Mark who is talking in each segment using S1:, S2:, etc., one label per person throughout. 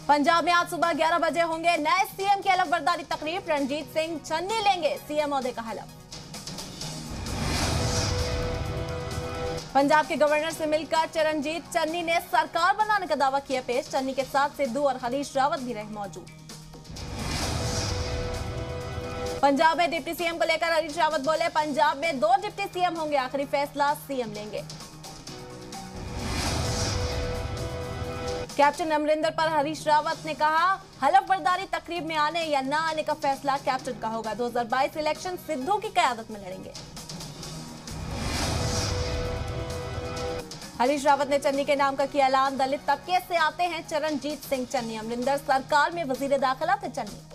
S1: पंजाब में आज सुबह 11 बजे होंगे नए सीएम की हलफबरदारी तकरीब। रणजीत सिंह चन्नी लेंगे सीएम ओहदे का हलफ। पंजाब के गवर्नर से मिलकर चरणजीत चन्नी ने सरकार बनाने का दावा किया पेश। चन्नी के साथ सिद्धू और हरीश रावत भी रहे मौजूद। पंजाब में डिप्टी सीएम को लेकर हरीश रावत बोले, पंजाब में 2 डिप्टी सीएम होंगे, आखिरी फैसला सीएम लेंगे। कैप्टन अमरिंदर पर हरीश रावत ने कहा, हलफबरदारी तकरीब में आने या न आने का फैसला कैप्टन का होगा। 2022 इलेक्शन सिद्धू की क़यादत में लड़ेंगे। हरीश रावत ने चन्नी के नाम का किया ऐलान। दलित तबके से आते हैं चरणजीत सिंह चन्नी। अमरिंदर सरकार में वजीर दाखिला थे चन्नी।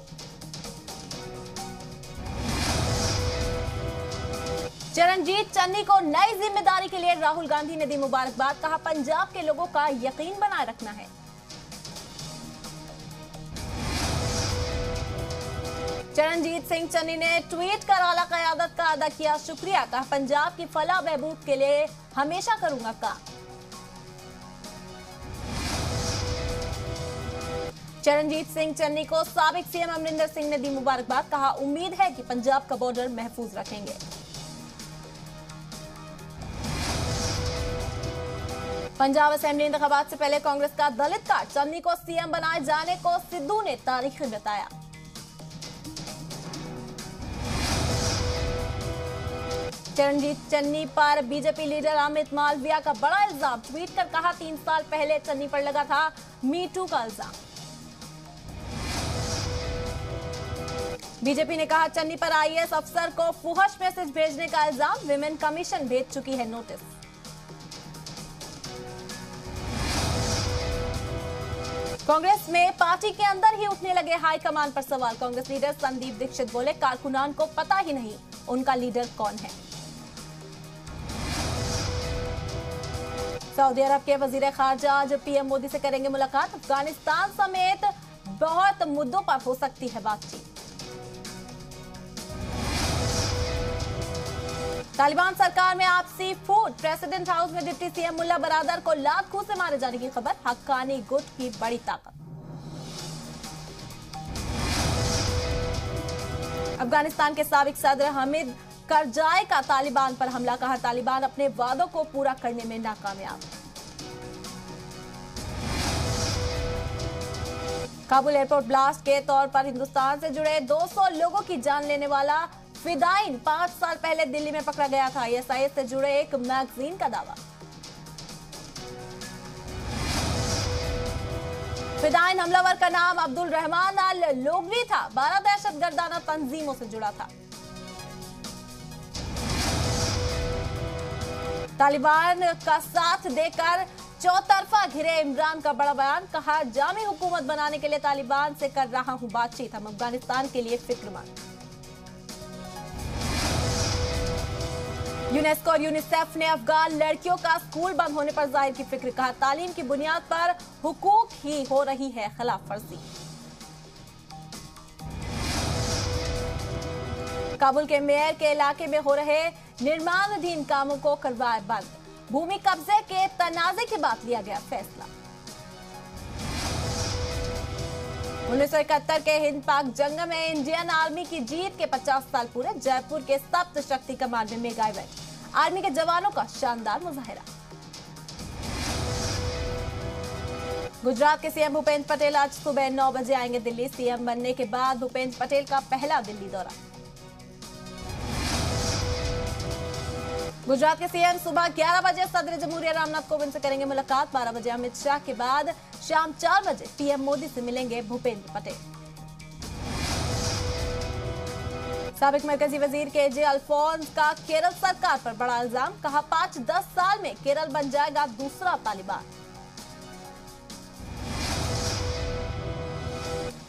S1: चरणजीत चन्नी को नई जिम्मेदारी के लिए राहुल गांधी ने दी मुबारकबाद। कहा, पंजाब के लोगों का यकीन बनाए रखना है। चरणजीत सिंह चन्नी ने ट्वीट कर आला क़यादत का अदा किया शुक्रिया। कहा, पंजाब की फलाह बहबूद के लिए हमेशा करूंगा काम। चरणजीत सिंह चन्नी को साबिक सीएम अमरिंदर सिंह ने दी मुबारकबाद। कहा, उम्मीद है कि पंजाब का बॉर्डर महफूज रखेंगे। पंजाब असेंबली इंतखाबात से पहले कांग्रेस का दलित कार्ड। चन्नी को सीएम बनाए जाने को सिद्धू ने तारीखी बताया। चरणजीत चन्नी पर बीजेपी लीडर अमित मालविया का बड़ा इल्जाम। ट्वीट कर कहा, 3 साल पहले चन्नी पर लगा था मी टू का इल्जाम। बीजेपी ने कहा, चन्नी पर आईएएस अफसर को फुहश मैसेज भेजने का इल्जाम। विमेन कमीशन भेज चुकी है नोटिस। कांग्रेस में पार्टी के अंदर ही उठने लगे हाईकमान पर सवाल। कांग्रेस लीडर संदीप दीक्षित बोले, कारकुनान को पता ही नहीं उनका लीडर कौन है। सऊदी अरब के वजीर खारजा आज पीएम मोदी से करेंगे मुलाकात। अफगानिस्तान समेत बहुत मुद्दों पर हो सकती है बातचीत। तालिबान सरकार में आपसी फूट। प्रेसिडेंट हाउस में डिप्टी सीएम मुल्ला बरादर को लात खून से मारे जाने की खबर। हक्कानी गुट की बड़ी ताकत। अफगानिस्तान के साबिक सदर हामिद करजाई का तालिबान पर हमला। कहा, तालिबान अपने वादों को पूरा करने में नाकामयाब। काबुल एयरपोर्ट ब्लास्ट के तौर पर हिंदुस्तान से जुड़े 200 लोगों की जान लेने वाला फिदाइन 5 साल पहले दिल्ली में पकड़ा गया था। आईएसआईएस से जुड़े एक मैगजीन का दावा। फिदाइन हमलावर का नाम अब्दुल रहमान अल लोगवी था। 12 दहशतगर्दाना तंजीमों से जुड़ा था। तालिबान का साथ देकर चौतरफा घिरे इमरान का बड़ा बयान। कहा, जामी हुकूमत बनाने के लिए तालिबान से कर रहा हूं बातचीत। हम अफगानिस्तान के लिए फिक्रमंद। यूनेस्को और यूनिसेफ ने अफगान लड़कियों का स्कूल बंद होने पर जाहिर की फिक्र। कहा, तालीम की बुनियाद पर हुकूक ही हो रही है खिलाफ वर्जी। काबुल के मेयर के इलाके में हो रहे निर्माणाधीन कामों को करवाए बंद। भूमि कब्जे के तनाजे के बाद लिया गया फैसला। 1971 के हिंद पाक जंग में इंडियन आर्मी की जीत के 50 साल पूरे। जयपुर के सप्त शक्ति कमान में मेगा इवेंट। आर्मी के जवानों का शानदार मुजाहिरा। गुजरात के सीएम भूपेंद्र पटेल आज सुबह 9 बजे आएंगे दिल्ली। सीएम बनने के बाद भूपेंद्र पटेल का पहला दिल्ली दौरा। गुजरात के सीएम सुबह 11 बजे सदर जमहूरिया रामनाथ कोविंद से करेंगे मुलाकात। 12 बजे अमित शाह के बाद शाम 4 बजे पीएम मोदी से मिलेंगे भूपेंद्र पटेल। साबिक मरकजी वजीर केजे अल्फोंस का केरल सरकार पर बड़ा इल्जाम। कहा, 5-10 साल में केरल बन जाएगा दूसरा तालिबान।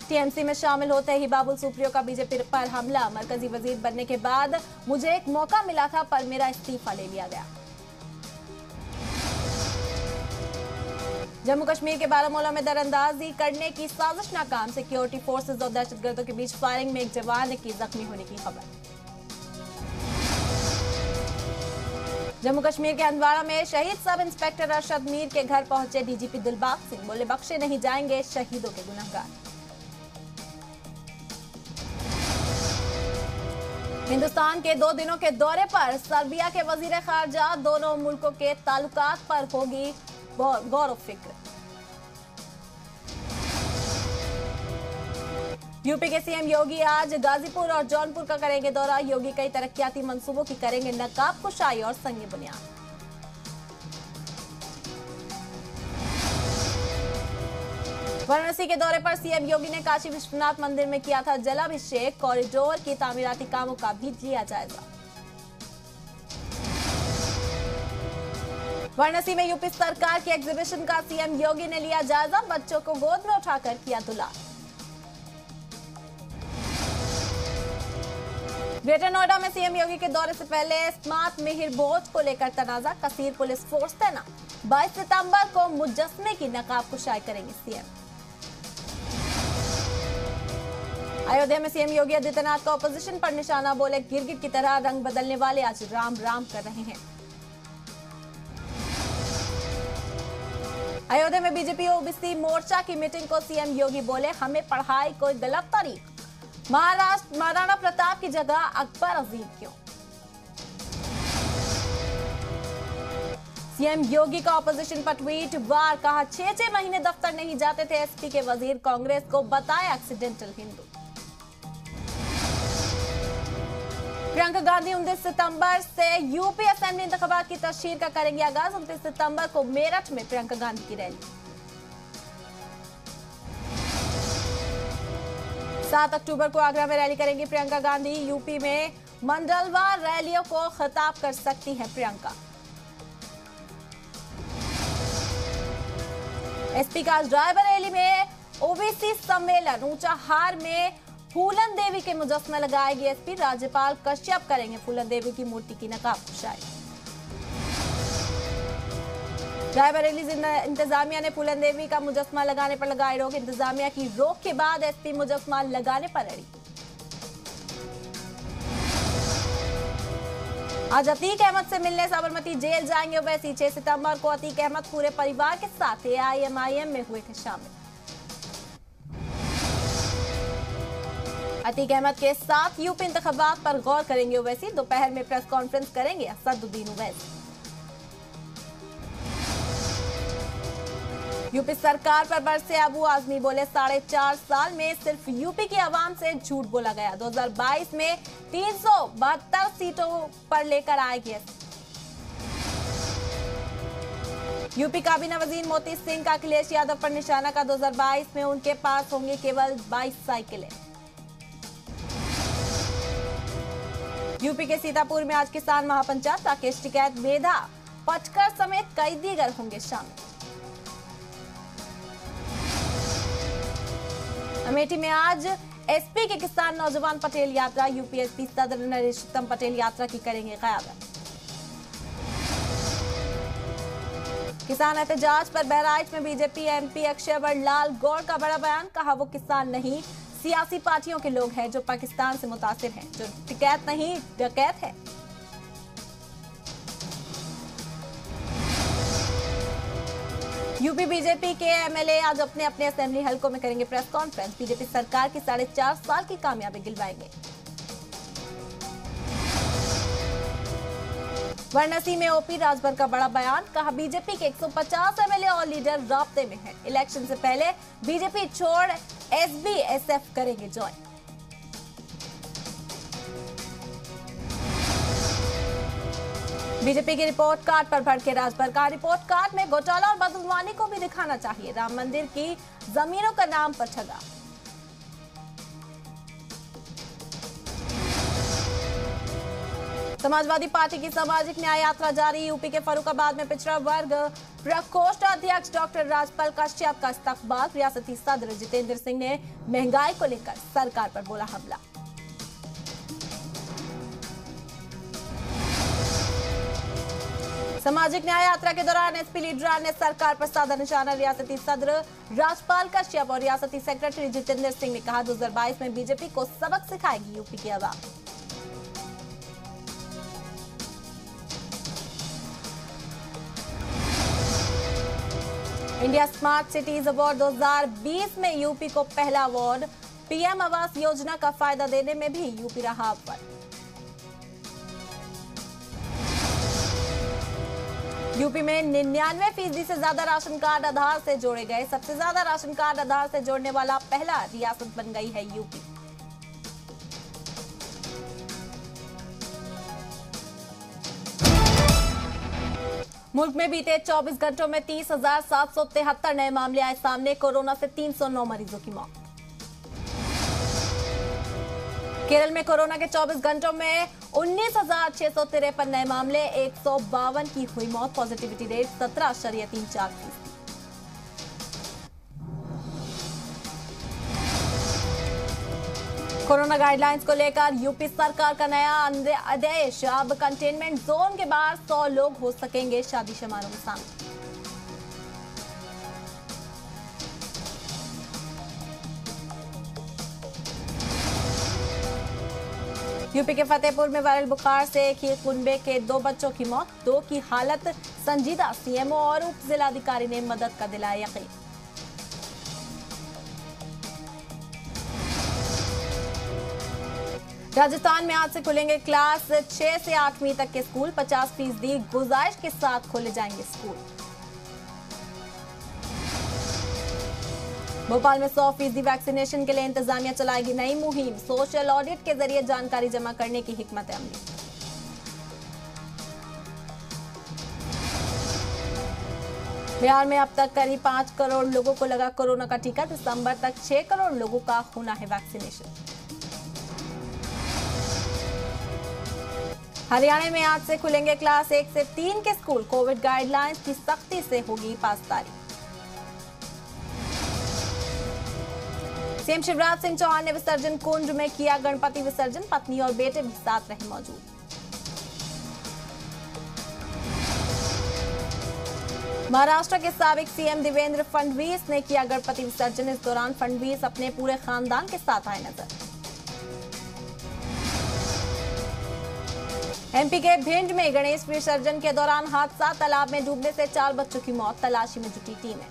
S1: टीएमसी में शामिल होते ही बाबुल सुप्रियो का बीजेपी पर हमला। मरकजी वजीर बनने के बाद मुझे एक मौका मिला था पर मेरा इस्तीफा ले लिया गया। जम्मू कश्मीर के बारामूला में दरअंदाजी करने की साजिश नाकाम। सिक्योरिटी फोर्सेज और दहशतगर्दों के बीच फायरिंग में एक जवान की जख्मी होने की खबर। जम्मू कश्मीर के हंदवाड़ा में शहीद सब इंस्पेक्टर अरशद मीर के घर पहुंचे डीजीपी दिलबाग सिंह। बोले बख्शे नहीं जाएंगे शहीदों के गुनहगार। हिंदुस्तान के 2 दिनों के दौरे पर सर्बिया के वजीर खारजा। दोनों मुल्कों के ताल्लुकात पर होगी गौर फिक्र। यूपी के सीएम योगी आज गाजीपुर और जौनपुर का करेंगे दौरा। योगी कई तरक्याती मंसूबों की करेंगे नकाब कुशाई और संग बुनियाद। वाराणसी के दौरे पर सीएम योगी ने काशी विश्वनाथ मंदिर में किया था जलाभिषेक। कॉरिडोर की तामीराती कामों का भी लिया जायजा। वाराणसी में यूपी सरकार की एग्जीबिशन का सीएम योगी ने लिया जायजा। बच्चों को गोद में उठाकर किया दुलार। ग्रेटर नोएडा में सीएम योगी के दौरे से पहले स्मार्ट मिहिर भोज को लेकर तनाजा। कसीर पुलिस फोर्स तैनात। 22 सितंबर को मुजस्समे की नकाब कुशाई करेंगे सीएम। अयोध्या में सीएम योगी आदित्यनाथ का ऑपोजिशन पर निशाना। बोले गिरगिट की तरह रंग बदलने वाले आज राम राम कर रहे हैं। अयोध्या में बीजेपी ओबीसी मोर्चा की मीटिंग को सीएम योगी बोले हमें पढ़ाई कोई गलत तारीख। महाराष्ट्र महाराणा प्रताप की जगह अकबर अजीम क्यों। सीएम योगी का ऑपोजिशन पर ट्वीट वार। कहा 6 महीने दफ्तर नहीं जाते थे एसपी के वजीर। कांग्रेस को बताया एक्सीडेंटल हिंदू। प्रियंका गांधी 29 सितंबर से यूपी असेंबली इंतखाबात की तशहीर का करेंगे आगाज। 29 सितंबर को मेरठ में प्रियंका गांधी की रैली। 7 अक्टूबर को आगरा में रैली करेंगी प्रियंका गांधी। यूपी में मंडलवार रैलियों को खिताब कर सकती हैं प्रियंका। एसपी का आज रायबरेली में ओबीसी सम्मेलन। ऊंचाहार में फूलन देवी के मुजस्समे लगाएगी एसपी। राज्यपाल कश्यप करेंगे फूलन देवी की मूर्ति की नकाब कुशाई। रायबरेली इंतजामिया ने फूलन देवी का मुजस्समा लगाने पर लगाई रोक। इंतजामिया की रोक के बाद एसपी मुजस्समा लगाने पर अड़ी। आज अतीक अहमद से मिलने साबरमती जेल जाएंगे ओवैसी। 6 सितंबर को अतीक अहमद पूरे परिवार के साथ एआईएमआईएम में हुए थे शामिल। अतीक अहमद के साथ यूपी इंतखाबात पर गौर करेंगे ओवैसी। दोपहर में प्रेस कॉन्फ्रेंस करेंगे असदुद्दीन ओवैसी। यूपी सरकार पर बरसे अबू आजमी। बोले 4.5 साल में सिर्फ यूपी की आवाम से झूठ बोला गया। 2022 में 372 सीटों पर लेकर आएगी। यूपी काबीना वजीर मोती सिंह का अखिलेश यादव पर निशाना। का 2022 में उनके पास होंगे केवल 22 साइकिलें। यूपी के सीतापुर में आज किसान महापंचायत। राकेश टिकैत, मेधा पटकर समेत कई दीगर होंगे शामिल। अमेठी में आज एसपी के किसान नौजवान पटेल यात्रा। यूपीएसपी सदर नरेशोत्तम पटेल यात्रा की करेंगे क़यादत। किसान एहतजाज पर बहराइच में बीजेपी एमपी अक्षय लाल गौड़ का बड़ा बयान। कहा वो किसान नहीं सियासी पार्टियों के लोग हैं जो पाकिस्तान से मुतासिर हैं, जो टिकैत नहीं डकैत है। यूपी बीजेपी के एमएलए आज अपने अपने असेंबली हलकों में करेंगे प्रेस कॉन्फ्रेंस। बीजेपी सरकार की 4.5 साल की कामयाबी गिलवाएंगे। वाराणसी में ओपी राजभर का बड़ा बयान। कहा बीजेपी के 150 एमएलए और लीडर राब्ते में हैं। इलेक्शन से पहले बीजेपी छोड़ एसबीएसएफ करेंगे ज्वाइन। बीजेपी की रिपोर्ट कार्ड पर भड़के राजभर। का रिपोर्ट कार्ड में घोटाला और बदगुमानी को भी दिखाना चाहिए। राम मंदिर की जमीनों का नाम पर ठगा। समाजवादी पार्टी की सामाजिक न्याय यात्रा जारी। यूपी के फर्रुखाबाद में पिछड़ा वर्ग प्रकोष्ठ अध्यक्ष डॉक्टर राजपाल कश्यप का इस्तकबाल। रियासती सदर जितेंद्र सिंह ने महंगाई को लेकर सरकार पर बोला हमला। सामाजिक न्याय यात्रा के दौरान एसपी लीडर ने सरकार पर साधा निशाना। रियासती सदर राजपाल कश्यप और रियासती सेक्रेटरी जितेंद्र सिंह ने कहा 2022 में बीजेपी को सबक सिखाएगी यूपी की आवाम। इंडिया स्मार्ट सिटीज अवार्ड 2020 में यूपी को पहला अवार्ड। पीएम आवास योजना का फायदा देने में भी यूपी रहा अव्वल। यूपी में 99% से ज्यादा राशन कार्ड आधार से जोड़े गए। सबसे ज्यादा राशन कार्ड आधार से जोड़ने वाला पहला रियासत बन गई है यूपी। मुल्क में बीते 24 घंटों में 30,773 नए मामले आए सामने। कोरोना से 309 मरीजों की मौत। केरल में कोरोना के 24 घंटों में 19,653 नए मामले, 152 की हुई मौत। Positivity rate 17.34%। कोरोना गाइडलाइंस को लेकर यूपी सरकार का नया आदेश। अब कंटेनमेंट जोन के बाहर 100 लोग हो सकेंगे शादी समारोह में शामिल। यूपी के फतेहपुर में वायरल बुखार से एक ही कुनबे के 2 बच्चों की मौत। 2 की हालत संजीदा। सीएमओ और उप जिलाधिकारी ने मदद का दिलाया यकीन। राजस्थान में आज से खुलेंगे क्लास 6 से 8वीं तक के स्कूल। 50% गुजारिश के साथ खोले जाएंगे स्कूल। भोपाल में 100% वैक्सीनेशन के लिए इंतजामिया चलाएगी नई मुहिम। सोशल ऑडिट के जरिए जानकारी जमा करने की हिकमत अमली। बिहार में अब तक करीब 5 करोड़ लोगों को लगा कोरोना का टीका। दिसंबर तक 6 करोड़ लोगों का होना है वैक्सीनेशन। हरियाणा में आज से खुलेंगे क्लास 1 से 3 के स्कूल। कोविड गाइडलाइंस की सख्ती से होगी पासदारी। सीएम शिवराज सिंह चौहान ने विसर्जन कुंड में किया गणपति विसर्जन। पत्नी और बेटे भी साथ रहे मौजूद। महाराष्ट्र के साबिक सीएम देवेंद्र फडणवीस ने किया गणपति विसर्जन। इस दौरान फडणवीस अपने पूरे खानदान के साथ आए नजर। एमपी के भिंड में गणेश विसर्जन के दौरान हादसा। तालाब में डूबने से 4 बच्चों की मौत। तलाशी में जुटी टीमें।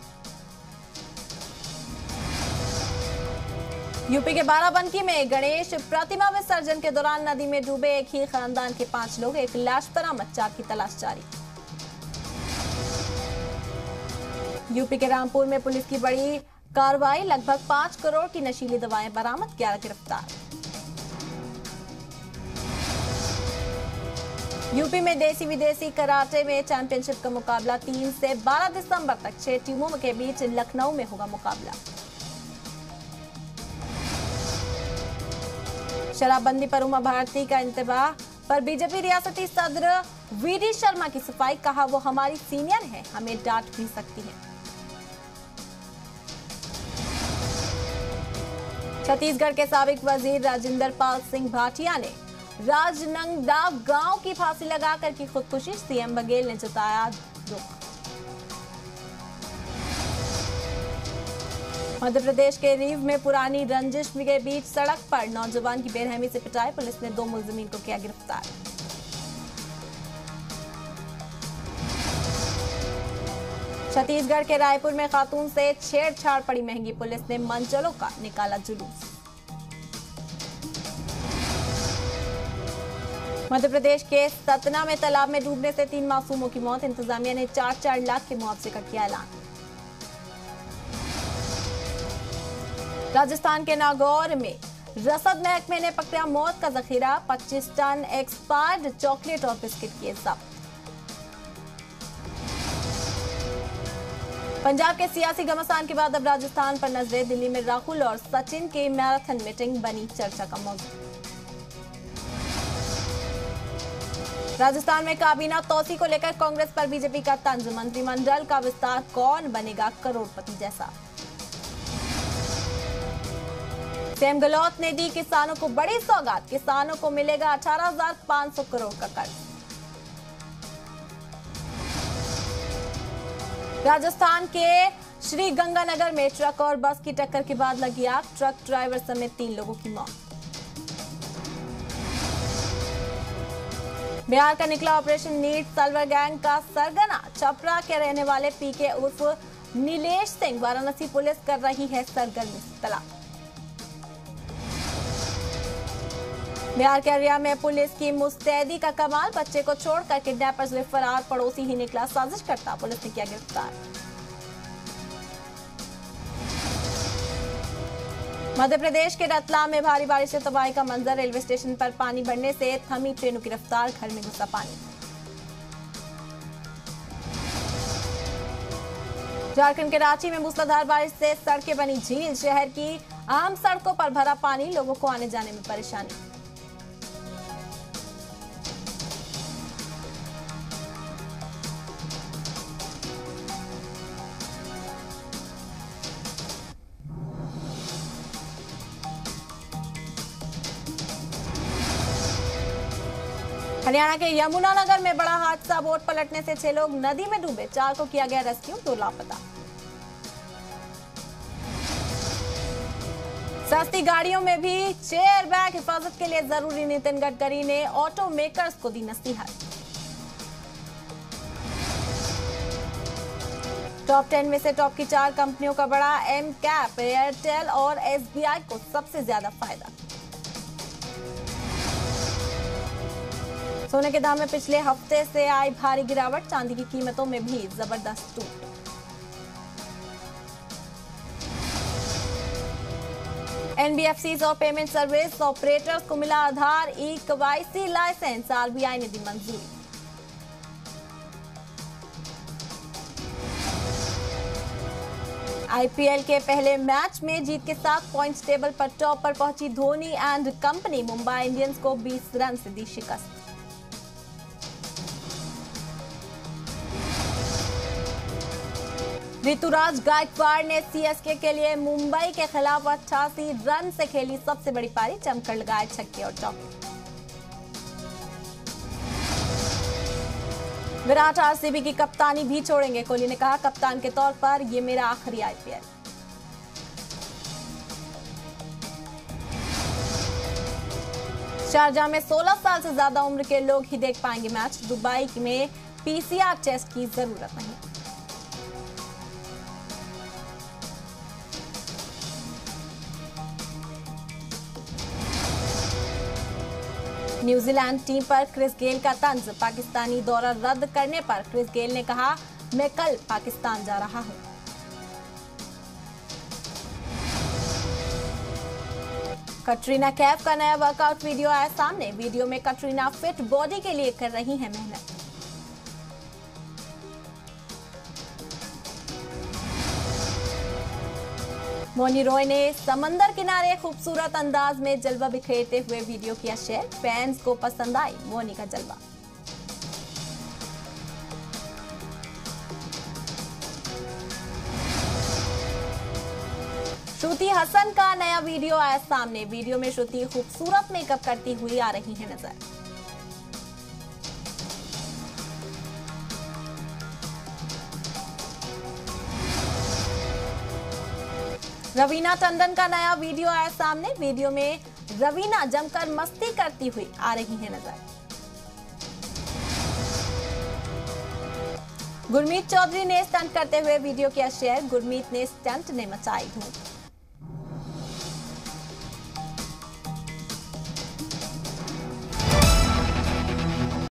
S1: यूपी के बाराबंकी में गणेश प्रतिमा विसर्जन के दौरान नदी में डूबे एक ही खानदान के 5 लोग। एक लाश बरामद। 4 की तलाश जारी। यूपी के रामपुर में पुलिस की बड़ी कार्रवाई। लगभग 5 करोड़ की नशीली दवाएं बरामद। 11 गिरफ्तार। यूपी में देसी विदेशी कराटे में चैंपियनशिप का मुकाबला। 3 से 12 दिसंबर तक 6 टीमों के बीच लखनऊ में होगा मुकाबला। शराबबंदी पर उमा भारती का इंतबाह पर बीजेपी रियासती सदर वीडी शर्मा की सफाई। कहा वो हमारी सीनियर है, हमें डांट भी सकती है। छत्तीसगढ़ के साबिक वजीर राजेंद्र पाल सिंह भाटिया ने राजनांदगांव गांव की फांसी लगाकर की खुदकुशी। सीएम बघेल ने जताया दुख। मध्य प्रदेश के रीव में पुरानी रंजिश के बीच सड़क पर नौजवान की बेरहमी से पिटाई। पुलिस ने 2 मुलजिमीन को किया गिरफ्तार। छत्तीसगढ़ के रायपुर में खातून से छेड़छाड़ पड़ी महंगी। पुलिस ने मंचलों का निकाला जुलूस। मध्य प्रदेश के सतना में तालाब में डूबने से 3 मासूमों की मौत। इंतजामिया ने 4-4 लाख के मुआवजे का किया ऐलान। राजस्थान के नागौर में रसद महकमे ने पकड़ा मौत का जखीरा। 25 टन एक्सपायर्ड चॉकलेट और बिस्किट किए जब्त। पंजाब के सियासी घमासान के बाद अब राजस्थान पर नजरें। दिल्ली में राहुल और सचिन की मैराथन मीटिंग बनी चर्चा का मौजू। राजस्थान में काबीना तोसी को लेकर कांग्रेस पर बीजेपी का तंज। मंत्रिमंडल का विस्तार कौन बनेगा करोड़पति जैसा। सीएम गहलोत ने दी किसानों को बड़ी सौगात। किसानों को मिलेगा 18,500 करोड़ का कर्ज। राजस्थान के श्री गंगानगर में ट्रक और बस की टक्कर के बाद लगी आग। ट्रक ड्राइवर समेत 3 लोगों की मौत। बिहार का निकला ऑपरेशन नीट। सल्वर गैंग का सरगना छपरा के रहने वाले पीके उर्फ नीलेश सिंह। वाराणसी पुलिस कर रही है सरगर्मी से तलाश। बिहार के अररिया में पुलिस की मुस्तैदी का कमाल। बच्चे को छोड़कर किडनैपर्स हुए फरार, पड़ोसी ही निकला साजिश करता, पुलिस ने किया गिरफ्तार। मध्य प्रदेश के रतलाम में भारी बारिश से तबाही का मंजर। रेलवे स्टेशन पर पानी बढ़ने से थमी ट्रेनों की रफ्तार, घर में घुसा पानी। झारखंड के रांची में मूसलाधार बारिश से सड़कें बनी झील। शहर की आम सड़कों पर भरा पानी, लोगों को आने जाने में परेशानी। हरियाणा के यमुनानगर में बड़ा हादसा। बोट पलटने से 6 लोग नदी में डूबे, 4 को किया गया रेस्क्यू, 2 लापता। सस्ती गाड़ियों में भी चेयर बैग हिफाजत के लिए जरूरी। नितिन गडकरी ने ऑटो मेकर्स को दी नसीहत। टॉप 10 में से टॉप की 4 कंपनियों का बड़ा। एम कैप, एयरटेल और एसबीआई को सबसे ज्यादा फायदा। सोने के दाम में पिछले हफ्ते से आई भारी गिरावट। चांदी की कीमतों में भी जबरदस्त टूट। एनबीएफसीज और पेमेंट सर्विस ऑपरेटर्स को मिला आधार ई-केवाईसी लाइसेंस। आरबीआई ने दी मंजूरी। आईपीएल के पहले मैच में जीत के साथ पॉइंट्स टेबल पर टॉप पर पहुंची Dhoni and company. Mumbai Indians को 20 रन से दी शिकस्त। ऋतुराज गायकवाड़ ने सीएसके के लिए मुंबई के खिलाफ 88 रन से खेली सबसे बड़ी पारी। जमकर लगाए छक्के और चौके। विराट आरसीबी की कप्तानी भी छोड़ेंगे। कोहली ने कहा, कप्तान के तौर पर ये मेरा आखिरी आईपीएल। शारजाह में 16 साल से ज्यादा उम्र के लोग ही देख पाएंगे मैच। दुबई में पीसीआर टेस्ट की जरूरत नहीं। न्यूजीलैंड टीम पर क्रिस गेल का तंज। पाकिस्तानी दौरा रद्द करने पर क्रिस गेल ने कहा, मैं कल पाकिस्तान जा रहा हूं। कटरीना कैफ का नया वर्कआउट वीडियो आया सामने। वीडियो में कटरीना फिट बॉडी के लिए कर रही हैं मेहनत। मोनी रॉय ने समंदर किनारे खूबसूरत अंदाज में जलवा बिखेरते हुए वीडियो किया शेयर। फैंस को पसंद आई मोनी का जलवा। श्रुति हसन का नया वीडियो आया सामने। वीडियो में श्रुति खूबसूरत मेकअप करती हुई आ रही है नजर। रवीना टंडन का नया वीडियो आया सामने। वीडियो में रवीना जमकर मस्ती करती हुई आ रही है नजर। गुरमीत चौधरी ने स्टंट करते हुए वीडियो किया शेयर। गुरमीत ने स्टंट ने मचाई धूम।